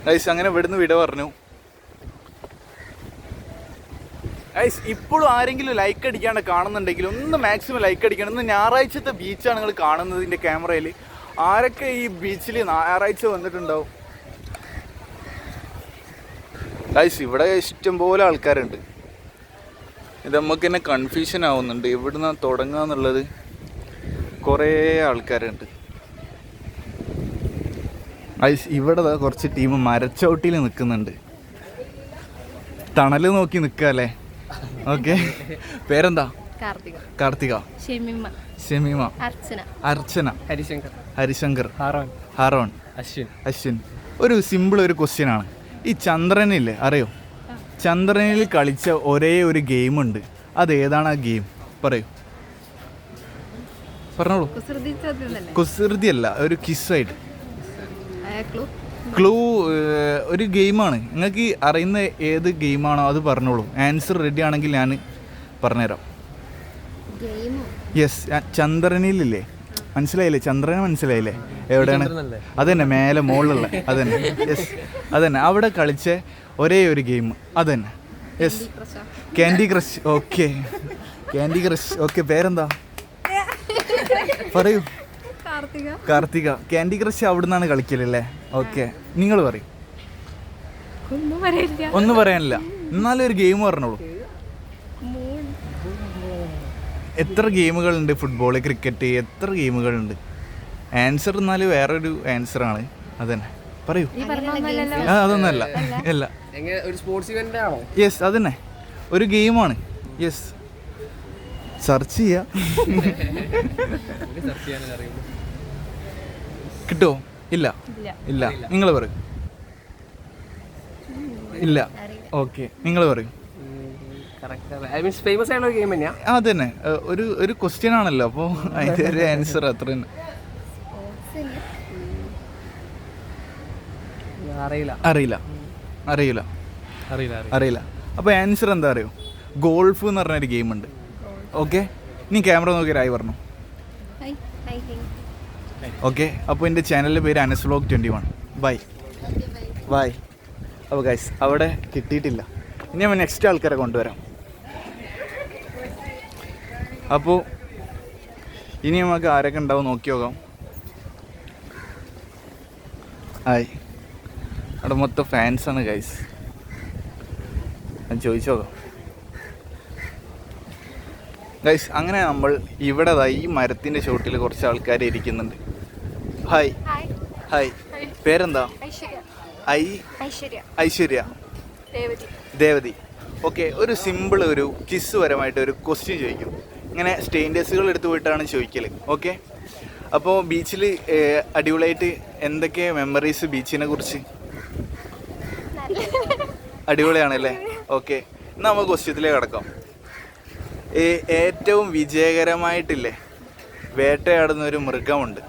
Speaker 1: ഗൈസ്. അങ്ങനെ ഇവിടുന്ന് വിട പറഞ്ഞു ഗൈസ്. ഇപ്പോഴും ആരെങ്കിലും ലൈക്ക് അടിക്കാണ്ട് കാണുന്നുണ്ടെങ്കിൽ ഒന്ന് മാക്സിമം ലൈക്ക് അടിക്കണം. ഇന്ന് ഞായറാഴ്ചത്തെ ബീച്ചാണ് നിങ്ങൾ കാണുന്നത് ഇതിൻ്റെ ക്യാമറയിൽ. ആരൊക്കെ ഈ ബീച്ചിൽ ഞായറാഴ്ച വന്നിട്ടുണ്ടാവും? ഗൈസ് ഇവിടെ ഇഷ്ടംപോലെ ആൾക്കാരുണ്ട്. ഇത് നമുക്ക് തന്നെ കൺഫ്യൂഷൻ ആവുന്നുണ്ട് എവിടുന്നാ തുടങ്ങുക എന്നുള്ളത്. കുറേ ആൾക്കാരുണ്ട് ഗൈസ്. ഇവിടെ കുറച്ച് ടീം മരച്ചോട്ടിൽ നിൽക്കുന്നുണ്ട്. തണൽ നോക്കി നിൽക്കാല്ലേ. ഓക്കെ, പേരെന്താ? കാർത്തിക. ഷെമീമ. അർച്ചന. ഹരിശങ്കർ. ഹാറോൺ. അശ്വിൻ. ഒരു സിമ്പിൾ ഒരു ക്വസ്റ്റ്യൻ ആണ്. ഈ ചന്ദ്രനില്ലേ, അറിയോ? ചന്ദ്രനിൽ കളിച്ച ഒരേ ഒരു ഗെയിമുണ്ട്. അതേതാണ് ആ ഗെയിം? പറയൂ, പറഞ്ഞോളൂ. കുസൃതി അല്ല, ഒരു കിസ്സായിട്ട്. ക്ലൂ ഒരു ഗെയിമാണ്. നിങ്ങൾക്ക് അറിയുന്ന ഏത് ഗെയിമാണോ അത് പറഞ്ഞോളൂ. ആൻസർ റെഡി ആണെങ്കിൽ ഞാൻ പറഞ്ഞുതരാം. യെസ്, ചന്ദ്രനിലില്ലേ, മനസ്സിലായില്ലേ? ചന്ദ്രനെ മനസ്സിലായില്ലേ? എവിടെയാണ്? അതന്നെ, മേലെ മുകളിലുള്ള. അതന്നെ, യെസ്, അതന്നെ. അവിടെ കളിച്ച ഒരേ ഒരു ഗെയിം അതന്നെ. Yes, candy crush. Okay, candy crush. Okay, പേരെന്താ? പറയൂ. കാർത്തിക. ക്യാൻഡി ക്രഷ് അവിടെ നിന്നാണ് കളിക്കലല്ലേ? ഓക്കെ, നിങ്ങൾ പറയും. ഒന്നും പറയാനില്ല, എന്നാലും ഒരു ഗെയിം പറഞ്ഞോളൂ. എത്ര ഗെയിമുകളുണ്ട്? ഫുട്ബോൾ, ക്രിക്കറ്റ്, എത്ര ഗെയിമുകളുണ്ട്? ആൻസർ എന്നാലും വേറൊരു ആൻസറാണ്. അതന്നെ, പറയൂ. അതൊന്നല്ല. അല്ല, യെസ്, അതന്നെ, ഒരു ഗെയിമാണ്. യെസ്, സെർച്ച് ചെയ്യാ. കിട്ടുമോ? ഇല്ല. നിങ്ങൾ പറയും. ഇല്ല. ഓക്കെ, നിങ്ങൾ പറയും. അതന്നെ, ഒരു ക്വസ്റ്റ്യൻ ആണല്ലോ, അപ്പോൾ അതിൻ്റെ ഒരു ആൻസർ അത്ര തന്നെ. അറിയില്ല. അപ്പോൾ ആൻസർ എന്താ അറിയോ? ഗോൾഫ് എന്ന് പറഞ്ഞൊരു ഗെയിമുണ്ട്. ഓക്കെ, നീ ക്യാമറ നോക്കിയൊരായി പറഞ്ഞു. ഓക്കെ, അപ്പോൾ എൻ്റെ ചാനലിൻ്റെ പേര് അനസ് വ്ലോഗ് 21. ബൈ. അപ്പോൾ ഗൈസ് അവിടെ കിട്ടിയിട്ടില്ല. ഇനി നമ്മൾ നെക്സ്റ്റ് ആൾക്കാരെ കൊണ്ടുവരാം. അപ്പോൾ ഇനി നമുക്ക് ആരൊക്കെ ഉണ്ടാവും നോക്കി നോക്കാം. ഹായ്, അവിടെ മൊത്തം ഫാൻസാണ് ഗൈസ്. ഞാൻ ചോദിച്ചു നോക്കാം ഗൈസ്. അങ്ങനെ നമ്മൾ ഇവിടെ ഈ മരത്തിൻ്റെ ചോട്ടിൽ കുറച്ച് ആൾക്കാർ ഇരിക്കുന്നുണ്ട്. ഹായ് ഹായ്, പേരെന്താ? ഐശ്വര്യ, ദേവതി. ഓക്കെ, ഒരു സിമ്പിൾ ഒരു കിസ് പരമായിട്ട് ഒരു ക്വസ്റ്റ്യൻ ചോദിക്കും. ഇങ്ങനെ സ്റ്റേഞ്ചേഴ്സുകൾ എടുത്ത് പോയിട്ടാണ് ചോദിക്കൽ. ഓക്കെ, അപ്പോൾ ബീച്ചിൽ അടിപൊളിയായിട്ട് എന്തൊക്കെ മെമ്മറീസ് ബീച്ചിനെ കുറിച്ച്? അടിപൊളിയാണല്ലേ? ഓക്കെ, എന്നാൽ നമുക്ക് ക്വസ്റ്റ്യത്തിലേക്ക് കിടക്കാം. ഏറ്റവും വിജയകരമായിട്ടില്ലേ വേട്ടയാടുന്ന ഒരു മൃഗമുണ്ട്.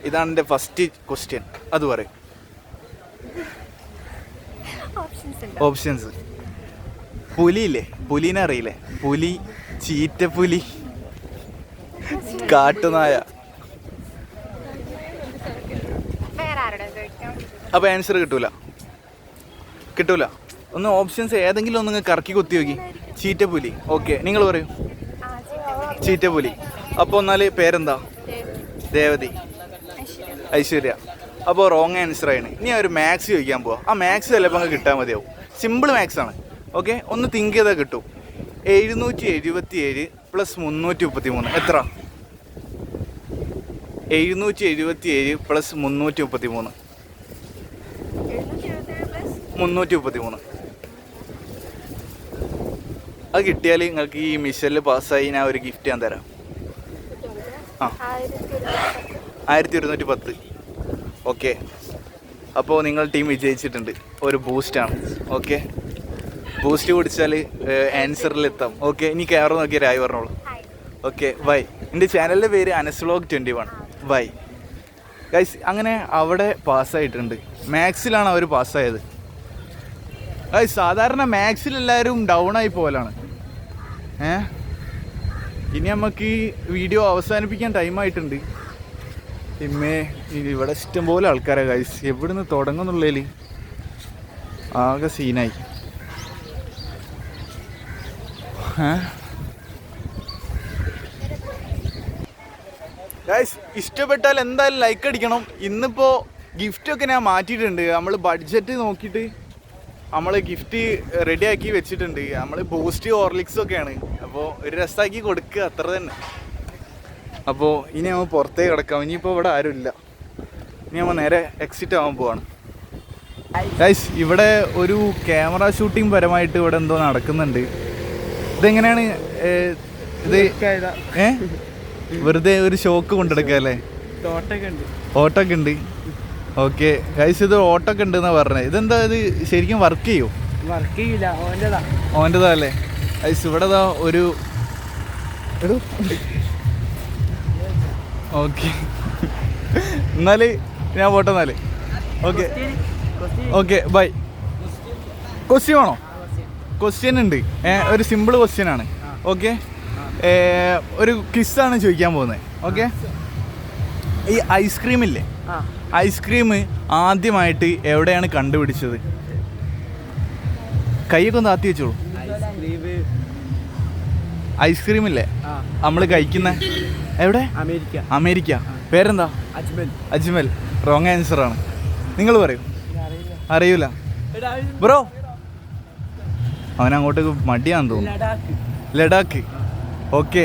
Speaker 1: ഇതാണ് എൻ്റെ ഫസ്റ്റ് ക്വസ്റ്റ്യൻ. അത് പറയും. ഓപ്ഷൻസ്: പുലിയില്ലേ, പുലിനെ അറിയില്ലേ? പുലി, ചീറ്റപ്പുലി, കാട്ടുനായ. അപ്പോൾ ആൻസർ കിട്ടൂല. ഒന്ന് ഓപ്ഷൻസ് ഏതെങ്കിലും ഒന്ന് കറക്കി കുത്തി നോക്കി. ചീറ്റപ്പുലി. ഓക്കെ, നിങ്ങൾ പറയൂ. ചീറ്റപ്പുലി. അപ്പോൾ എന്നാൽ പേരെന്താ? ദേവതി, ഐശ്വര്യ. അപ്പോൾ റോങ് ആൻസർ ആണ്. ഇനി ഒരു മാത്സ് ചോദിക്കാൻ പോവാം. ആ മാത്സ് ചിലപ്പോൾ അങ്ങ് കിട്ടാൻ മതിയാവും. സിമ്പിൾ മാത്സ് ആണ്. ഓക്കെ, ഒന്ന് തിങ്ക് ചെയ്താൽ കിട്ടും. 777 + 333 എത്ര? 777 + 333. 333. അത് കിട്ടിയാൽ നിങ്ങൾക്ക് ഈ മിഷനിൽ പാസ്സായി ഞാൻ ഒരു ഗിഫ്റ്റ് ഞാൻ തരാം. 1110. ഓക്കെ, അപ്പോൾ നിങ്ങൾ ടീം വിജയിച്ചിട്ടുണ്ട്. ഒരു ബൂസ്റ്റാണ്. ഓക്കെ, ബൂസ്റ്റ് കുടിച്ചാൽ ആൻസറിലെത്താം. ഓക്കെ, ഇനി കയറി നോക്കിയാൽ ആയി പറഞ്ഞോളൂ. Okay, bye. എൻ്റെ ചാനലിൻ്റെ പേര് അനസ് വ്ലോഗ് 21. Bye guys. അങ്ങനെ അവിടെ പാസ്സായിട്ടുണ്ട്. മാത്സിലാണ് അവർ പാസ്സായത്. ഗൈസ്, സാധാരണ മാത്സിൽ എല്ലാവരും ഡൗൺ ആയി പോകലാണ്. ഇനി നമുക്ക് ഈ വീഡിയോ അവസാനിപ്പിക്കാൻ ടൈമായിട്ടുണ്ട്. ഇമ്മേ, ഇവിടെ ഇഷ്ടംപോലെ ആൾക്കാരാണ് ഗൈസ്. എവിടുന്ന് തുടങ്ങുന്നുള്ളതിൽ ആകെ സീനായി. ഗൈസ്, ഇഷ്ടപ്പെട്ടാൽ എന്തായാലും ലൈക്ക് അടിക്കണം. ഇന്നിപ്പോൾ ഗിഫ്റ്റൊക്കെ ഞാൻ മാറ്റിയിട്ടുണ്ട്. നമ്മൾ ബഡ്ജറ്റ് നോക്കിയിട്ട് നമ്മൾ ഗിഫ്റ്റ് റെഡിയാക്കി വെച്ചിട്ടുണ്ട്. നമ്മൾ ബൂസ്റ്റ് ഹോർലിക്സും ഒക്കെയാണ്. അപ്പോൾ ഒരു രസമാക്കി കൊടുക്കുക, അത്ര തന്നെ. അപ്പോൾ ഇനി നമ്മൾ പുറത്തേക്ക് കിടക്കാം. ഇനിയിപ്പോൾ ഇവിടെ ആരുമില്ല. ഇനി നമ്മൾ നേരെ എക്സിറ്റ് ആവാൻ പോവാണ്. ഗൈസ്, ഇവിടെ ഒരു ക്യാമറ ഷൂട്ടിംഗ് പരമായിട്ട് ഇവിടെ എന്തോ നടക്കുന്നുണ്ട്. ഇതെങ്ങനെയാണ് ഇത്? വെറുതെ ഒരു ഷോക്ക് കൊണ്ടെടുക്കുക അല്ലേ? ഓട്ടൊക്കെ ഉണ്ട്. ഓക്കെ ഗൈസ്, ഇത് ഓട്ടൊക്കെ ഉണ്ടെന്നാണ് പറഞ്ഞത്. ഇതെന്താ, ഇത് ശരിക്കും വർക്ക് ചെയ്യോ?
Speaker 2: വർക്ക് ചെയ്യില്ല,
Speaker 1: ഓൻ്റെതാ അല്ലേ? ഗൈസ്, ഇവിടെ ഒരു ഓക്കെ, എന്നാൽ ഞാൻ പോട്ടെ എന്നാൽ. Okay bye. ക്വസ്റ്റ്യൻ ആണോ? ക്വസ്റ്റ്യൻ ഉണ്ട്. ഒരു സിമ്പിൾ ക്വസ്റ്റ്യൻ ആണ്. ഓക്കെ, ഒരു കിസ്സാണ് ചോദിക്കാൻ പോകുന്നത്. ഓക്കെ, ഈ ഐസ്ക്രീം ഇല്ലേ, ഐസ്ക്രീം ആദ്യമായിട്ട് എവിടെയാണ് കണ്ടുപിടിച്ചത്? കൈയൊക്കെ ഒന്ന് താത്തി വെച്ചോളൂ. ഐസ്ക്രീം ഇല്ലേ നമ്മൾ കഴിക്കുന്ന എവിടെ? അമേരിക്ക. പേരെന്താ? അജ്മൽ. റോങ് ആൻസർ ആണ്. നിങ്ങൾ പറയൂ. അറിയൂല ബ്രോ? അവനങ്ങോട്ട് മടിയാന്ന് തോന്നുന്നു. ലഡാക്ക്. ഓക്കെ,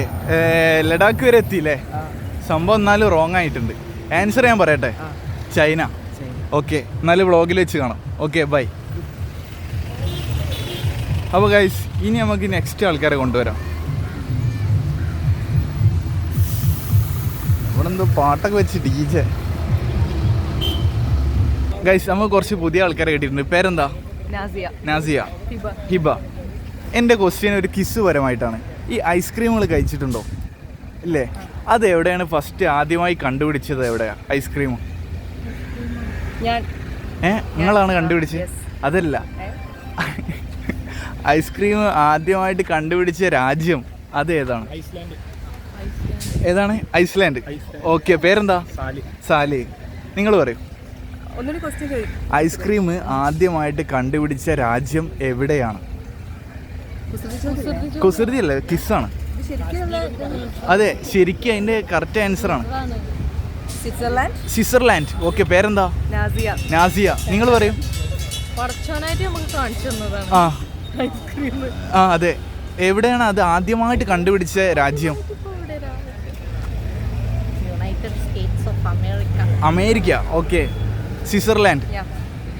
Speaker 1: ലഡാക്ക് വരെ എത്തിയില്ലേ? സംഭവം എന്നാലും റോങ് ആയിട്ടുണ്ട്. ആൻസർ ഞാൻ പറയട്ടെ, ചൈന. ഓക്കെ, എന്നാലും വ്ളോഗിൽ വെച്ച് കാണാം. Okay bye. അപ്പോൾ ഗൈസ്, ഇനി നമുക്ക് നെക്സ്റ്റ് ആൾക്കാരെ കൊണ്ടുവരാം. ഇവിടെ എന്തോ പാട്ടൊക്കെ വെച്ച് DJ. ഗൈസ്, നമുക്ക് കുറച്ച് പുതിയ ആൾക്കാരെ കിട്ടിയിട്ടുണ്ട്. പേരെന്താ? നാസിയ. ഹിബ. എൻ്റെ ക്വസ്റ്റ്യൻ ഒരു കിസ് പരമായിട്ടാണ്. ഈ ഐസ്ക്രീമുകൾ കഴിച്ചിട്ടുണ്ടോ? ഇല്ലേ? അത് എവിടെയാണ് ഫസ്റ്റ് ആദ്യമായി കണ്ടുപിടിച്ചത്? എവിടെയാണ് ഐസ്ക്രീം? നിങ്ങളാണ് കണ്ടുപിടിച്ചത്? അതല്ല, ഐസ്ക്രീം ആദ്യമായിട്ട് കണ്ടുപിടിച്ച രാജ്യം അതേതാണ്? ഏതാണ്? ഐസ്ലാൻഡ്. ഓക്കെ, പേരെന്താ? സാലി. നിങ്ങൾ പറയൂ. ഐസ്ക്രീം ആദ്യമായിട്ട് കണ്ടുപിടിച്ച രാജ്യം എവിടെയാണ്? കുസൃതി അല്ലേ, കിസ്സാണ്. അതെ, ശരിക്കും അതിന്റെ കറക്റ്റ് ആൻസർ ആണ് സ്വിറ്റ്സർലാൻഡ്. ഓക്കെ, പേരെന്താ? നാസിയ. നിങ്ങൾ പറയും. ആ അതെ, എവിടെയാണ് അത് ആദ്യമായിട്ട് കണ്ടുപിടിച്ച രാജ്യം? അമേരിക്ക. Okay, Switzerland.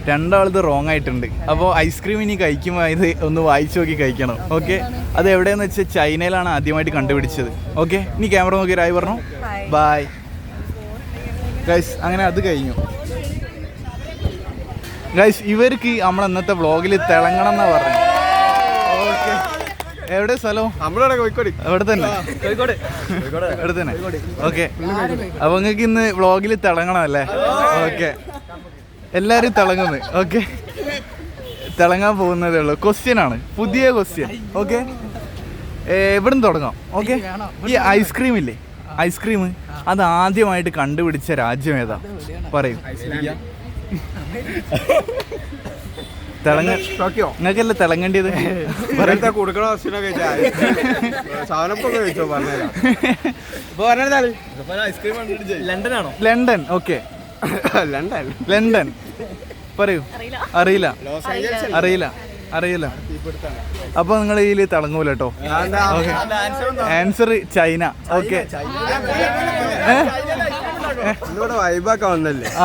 Speaker 1: രണ്ടാളത് റോങ് ആയിട്ടുണ്ട്. അപ്പോൾ ഐസ്ക്രീം ഇനി കഴിക്കുമ്പോൾ ഇത് ഒന്ന് വായിച്ചു നോക്കി കഴിക്കണം. ഓക്കെ, അത് എവിടെയെന്ന് വെച്ചാൽ ചൈനയിലാണ് ആദ്യമായിട്ട് കണ്ടുപിടിച്ചത്. ഓക്കെ, ഇനി ക്യാമറ നോക്കി രായി പറഞ്ഞു ബൈ ഗൈസ്. അങ്ങനെ അത് കഴിഞ്ഞു ഗൈസ്. ഇവർക്ക് നമ്മൾ ഇന്നത്തെ വ്ളോഗിൽ തിളങ്ങണം എന്നാ പറഞ്ഞു. ഓക്കെ, എവിടെ സ്ഥലം? കോഴിക്കോട്. എവിടെ തന്നെ? എവിടെ തന്നെ? ഓക്കെ, അപ്പൊ നിങ്ങൾക്ക് ഇന്ന് വ്ളോഗിൽ തിളങ്ങണം അല്ലേ? ഓക്കെ, എല്ലാരും തിളങ്ങുന്നു. ഓക്കെ, തിളങ്ങാൻ പോകുന്നതേ ഉള്ളൂ. ക്വസ്റ്റ്യൻ ആണ്, പുതിയ ക്വസ്റ്റ്യൻ. ഓക്കെ, എവിടുന്ന് തുടങ്ങാം? ഓക്കെ, ഈ ഐസ്ക്രീം ഇല്ലേ, ഐസ്ക്രീം അത് ആദ്യമായിട്ട് കണ്ടുപിടിച്ച രാജ്യം ഏതാ? പറയൂ. നിങ്ങൾക്കല്ലേ തിളങ്ങേണ്ടത്? ലണ്ടൻ. Okay, London. പറയൂ. അറിയില്ല. അപ്പൊ നിങ്ങൾ ഇതിൽ തിളങ്ങൂല കേട്ടോ. Answer China. ഓക്കെ,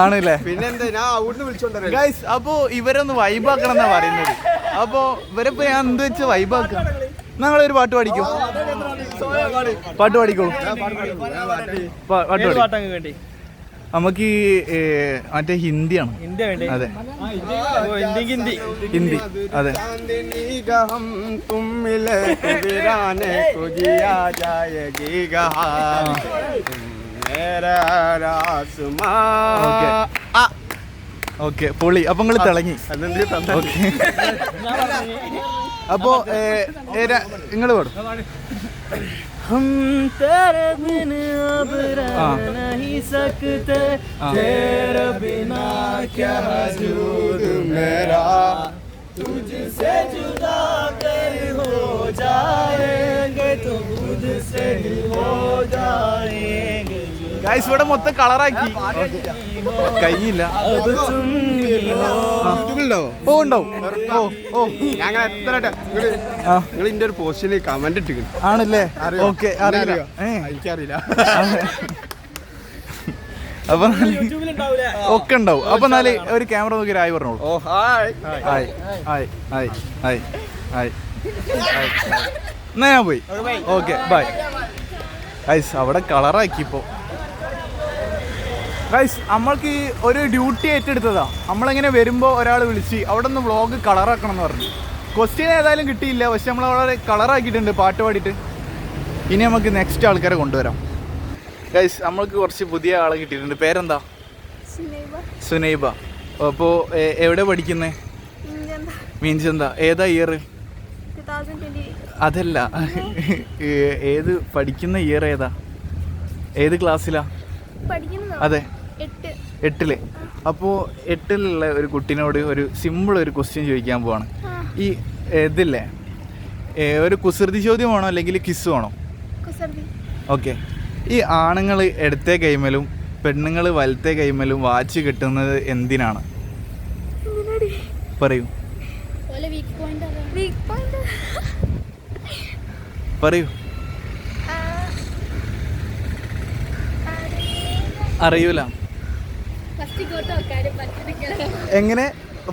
Speaker 1: ആണല്ലേ? ഗൈസ്, അപ്പൊ ഇവരൊന്ന് വൈബാക്കണം എന്നാ പറയുന്നത്. അപ്പൊ ഇവരിപ്പോ ഞാൻ എന്ത് വെച്ച് വൈബാക്കാം? ഞങ്ങളൊരു പാട്ട് പാടിക്കോ. പാട്ട് പാടിക്കോളൂ. നമുക്ക് മറ്റേ ഹിന്ദിയാണ്. അതെ, ഹിന്ദി. അതെ. ഓക്കെ, പൊളി. അപ്പൊ നിങ്ങൾ തിളങ്ങി. അപ്പോ നിങ്ങൾ പാടും. हम तेरे बिन अब रह नहीं सकते, तेरे बिना क्या वजूद मेरा, तुझसे जुदा कर हो जाएंगे तो खुद से ही हो जाएंगे. ഗൈസ്, ഇവിടെ മൊത്തം കളറാക്കി. കഴിയില്ല. ഓ ഉണ്ടാവും.
Speaker 2: നിങ്ങൾ ഇതിന്റെ ഒരു പോസ്റ്റിൽ കമന്റ് ഇട്ടിരിക്കുന്നു.
Speaker 1: ആണല്ലേ? ഓക്കെ, അറിയില്ല,
Speaker 2: എനിക്കറിയില്ല.
Speaker 1: അപ്പൊ ഒക്കെ ഉണ്ടാവും. അപ്പൊ എന്നാല് ഒരു ക്യാമറ നോക്കി ആയി പറഞ്ഞോളൂ. എന്നാ ഞാൻ പോയി. Okay, bye guys. അവിടെ കളറാക്കി. ഇപ്പോ ഗൈസ്, നമ്മൾക്ക് ഒരു ഡ്യൂട്ടി ഏറ്റെടുത്തതാ. നമ്മളിങ്ങനെ വരുമ്പോൾ ഒരാൾ വിളിച്ച് അവിടെ നിന്ന് വ്ളോഗ് കളറാക്കണം എന്ന് പറഞ്ഞു. ക്വസ്റ്റ്യൻ ഏതായാലും കിട്ടിയില്ല, പക്ഷെ നമ്മൾ അവിടെ കളറാക്കിയിട്ടുണ്ട് പാട്ട് പാടിയിട്ട്. ഇനി നമുക്ക് നെക്സ്റ്റ് ആൾക്കാരെ കൊണ്ടുവരാം. ഗൈസ്, നമ്മൾക്ക് കുറച്ച് പുതിയ ആളെ കിട്ടിയിട്ടുണ്ട്. പേരെന്താ? സുനൈബ. അപ്പോൾ എവിടെ പഠിക്കുന്നേ? മീൻചന്ത. ഏതാ ഇയർ? അതല്ല, ഏത് പഠിക്കുന്ന ഇയർ ഏതാ? ഏത് ക്ലാസ്സിലാ? അതെ, 8ല്. അപ്പോൾ 8ലുള്ള ഒരു കുട്ടീനോട് ഒരു സിമ്പിൾ ഒരു ക്വസ്റ്റ്യൻ ചോദിക്കാൻ പോവാണ്. ഈ ഇതില്ലേ, ഒരു കുസൃതി ചോദ്യമാണോ അല്ലെങ്കിൽ കിസ് വേണോ? ഓക്കെ. ഈ ആണുങ്ങൾ ഇടത്തെ കൈമലും പെണ്ണുങ്ങൾ വലത്തെ കൈമലും വാച്ച് കിട്ടുന്നത് എന്തിനാണ്? പറയൂ. പറയൂ. അറിയൂല. എങ്ങനെ?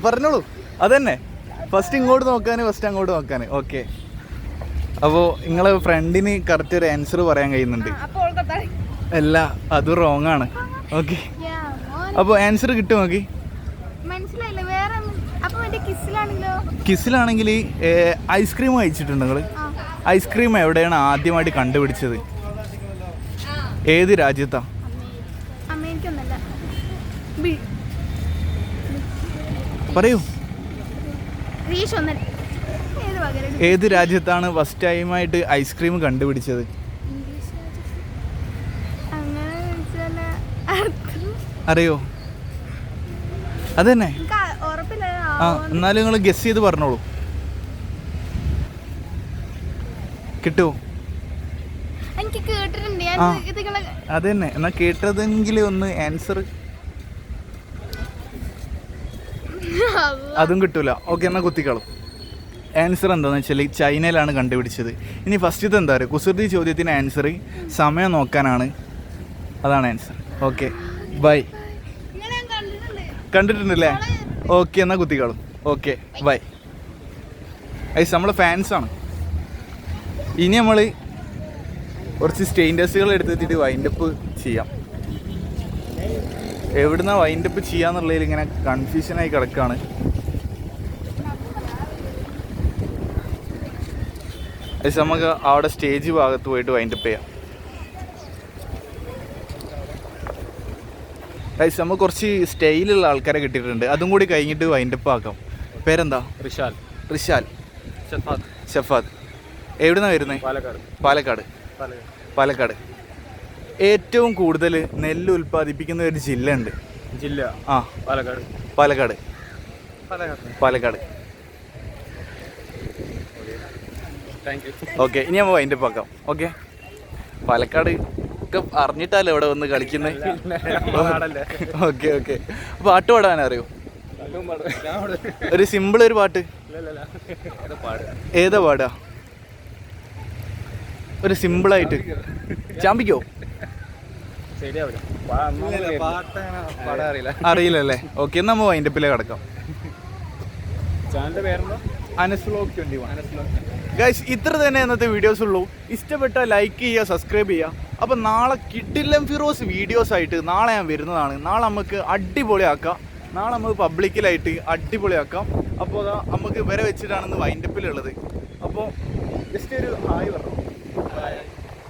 Speaker 1: പറഞ്ഞോളൂ. അതന്നെ, ഫസ്റ്റ് ഇങ്ങോട്ട് നോക്കാൻ, ഫസ്റ്റ് അങ്ങോട്ട് നോക്കാൻ. ഓക്കെ, അപ്പോൾ നിങ്ങളെ ഫ്രണ്ടിന് കറക്റ്റ് ഒരു ആൻസർ പറയാൻ കഴിയുന്നുണ്ട്. അല്ല, അത് റോങ് ആണ്. ഓക്കെ, അപ്പോൾ ആൻസർ കിട്ടും നോക്കി. കിസിലാണെങ്കിൽ ഐസ്ക്രീം കഴിച്ചിട്ടുണ്ട് നിങ്ങൾ? ഐസ്ക്രീം എവിടെയാണ് ആദ്യമായിട്ട് കണ്ടുപിടിച്ചത്? ഏത് രാജ്യത്താ? പറയൂ. ഏത് രാജ്യത്താണ് ഫസ്റ്റ് ടൈമായിട്ട് ഐസ്ക്രീം കണ്ടുപിടിച്ചത്? അറിയോ? അതന്നെ. ആ, എന്നാലും നിങ്ങൾ ഗസ് ചെയ്ത് പറഞ്ഞോളൂ. കിട്ടുമോ? ആ അത് തന്നെ. എന്നാൽ കേട്ടതെങ്കിലും ഒന്ന് ആൻസർ. അതും കിട്ടൂല. ഓക്കെ, എന്നാൽ കുത്തിക്കളും. ആൻസർ എന്താണെന്ന് വെച്ചാൽ ചൈനയിലാണ് കണ്ടുപിടിച്ചത്. ഇനി ഫസ്റ്റത്തെ എന്താ പറയുക, കുസൃതി ചോദ്യത്തിന് ആൻസർ സമയം നോക്കാനാണ്. അതാണ് ആൻസർ. Okay, bye. കണ്ടിട്ടുണ്ടല്ലേ? ഓക്കെ, എന്നാൽ കുത്തിക്കളും. Okay, by. ഐസ് നമ്മളെ ഫാൻസാണ്. ഇനി നമ്മൾ കുറച്ച് സ്റ്റേൻഡേഴ്സുകൾ എടുത്തിട്ട് വൈൻഡപ്പ് ചെയ്യാം. എവിടുന്നാ വൈൻഡപ്പ് ചെയ്യാന്നുള്ളതിൽ ഇങ്ങനെ കൺഫ്യൂഷനായി കിടക്കുകയാണ്. ഐസ് നമുക്ക് അവിടെ സ്റ്റേജ് ഭാഗത്ത് പോയിട്ട് വൈൻഡപ്പ് ചെയ്യാം. ഐസ് നമുക്ക് കുറച്ച് സ്റ്റൈലുള്ള ആൾക്കാരെ കിട്ടിയിട്ടുണ്ട്. അതും കൂടി കഴിഞ്ഞിട്ട് വൈൻഡപ്പ് ആക്കാം. പേരെന്താ? റിഷാൽ. ഷഫാദ്. എവിടുന്നാണ് വരുന്നത്? പാലക്കാട്. ഏറ്റവും കൂടുതൽ നെല്ല് ഉൽപ്പാദിപ്പിക്കുന്ന ഒരു ജില്ല ഉണ്ട്. ആ, പാലക്കാട്. ഓക്കെ, ഇനി നമ്മൾ വൈൻഡപ്പ് ആക്കാം. ഓക്കെ, പാലക്കാട് ഒക്കെ അറിഞ്ഞിട്ടല്ലേ ഇവിടെ വന്ന് കളിക്കുന്നത്. ഓക്കെ. അപ്പോൾ പാട്ട് പാടാൻ അറിയോ? ഒരു സിമ്പിൾ ഒരു പാട്ട്. ഏതാ പാടാ? ഒരു സിമ്പിളായിട്ട് ചാമ്പിക്കോ? അറിയില്ലല്ലേ? ഓക്കെ, നമ്മൾ വൈൻഡപ്പിലേക്ക് കിടക്കാം. അനസ് വ്ലോഗ് 21. ഗൈസ്, ഇത്ര തന്നെ ഇന്നത്തെ വീഡിയോസ് ഉള്ളൂ. ഇഷ്ടപ്പെട്ടാൽ ലൈക്ക് ചെയ്യുക, സബ്സ്ക്രൈബ് ചെയ്യുക. അപ്പം നാളെ കിടിലം ഫിറോസ് വീഡിയോസ് ആയിട്ട് നാളെ ഞാൻ വരുന്നതാണ്. നാളെ നമുക്ക് അടിപൊളിയാക്കാം. നാളെ നമുക്ക് പബ്ലിക്കിലായിട്ട് അടിപൊളിയാക്കാം. അപ്പോൾ അതാ നമുക്ക് വരെ വെച്ചിട്ടാണ് വൈൻഡപ്പിലുള്ളത്. അപ്പോൾ ജസ്റ്റ് ഒരു ഹായ് പറഞ്ഞു.